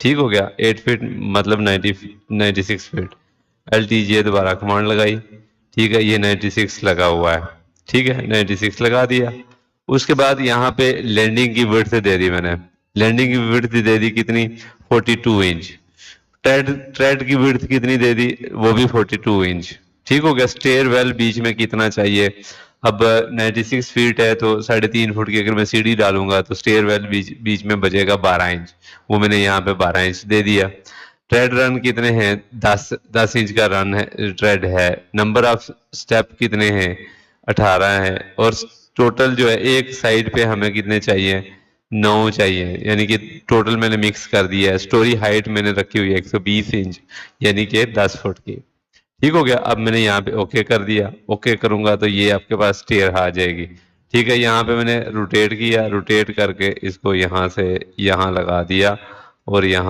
ठीक हो गया। 8 फीट मतलब 96 फीट। LTJ दोबारा कमांड लगाई, ठीक है, ये 96 लगा हुआ है, ठीक है, 96 लगा दिया। उसके बाद यहाँ पे लैंडिंग की विड्थ दे दी मैंने, लैंडिंग की विड्थ दे दी कितनी, 42 इंच। ट्रेड ट्रेड की विड्थ कितनी दे दी, वो भी 42 इंच। ठीक हो गया। स्टेयर वेल बीच में कितना चाहिए, अब 96 फीट है तो 3.5 फुट की अगर मैं सीढ़ी डालूंगा तो स्टेयर वेल बीच में बचेगा 12 इंच, वो मैंने यहाँ पे 12 इंच दे दिया। ट्रेड रन कितने हैं, 10 इंच का रन है, ट्रेड है। नंबर ऑफ स्टेप कितने हैं, 18 है। और टोटल जो है एक साइड पे हमें कितने चाहिए, 9 चाहिए, यानी कि टोटल मैंने मिक्स कर दिया है। स्टोरी हाइट मैंने रखी हुई है 120 इंच, यानी कि 10 फुट की। ठीक हो गया। अब मैंने यहाँ पे ओके कर दिया, ओके करूंगा तो ये आपके पास स्टेयर आ जाएगी। ठीक है, यहाँ पे मैंने रोटेट किया, रोटेट करके इसको यहाँ से यहाँ लगा दिया और यहाँ